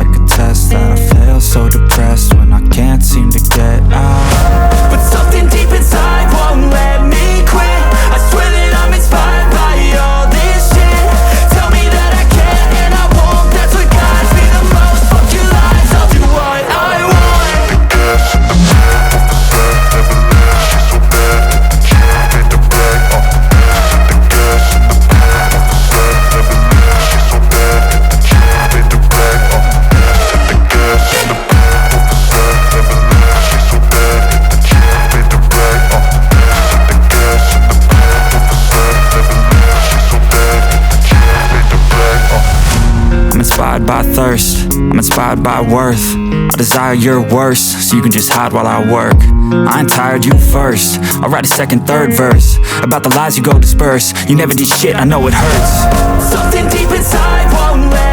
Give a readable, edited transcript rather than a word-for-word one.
like a test that I fail, so depressed when I can't seem to get out. But something deep inside won't let me quit. I swear that I'm inspired by all this shit. Tell me that I can and I won't, that's what guides me the most. Fuck your lies, I'll do what I want. The gas in the back of the sun never left. She's so bad that the cheese made the black. The gas in the back of the sun never left. She's so bad that the cheese made the black. The gas in the back of the sun never left. She's so bad that the cheese made the black. The gas in the back of the sun never left. She's so bad that the cheese made the black. I'm inspired by thirst, I'm inspired by worth. I desire your worst, so you can just hide while I work. I ain't tired, you first. I'll write a second, third verse about the lies you go disperse. You never did shit, I know it hurts. Something deep inside won't let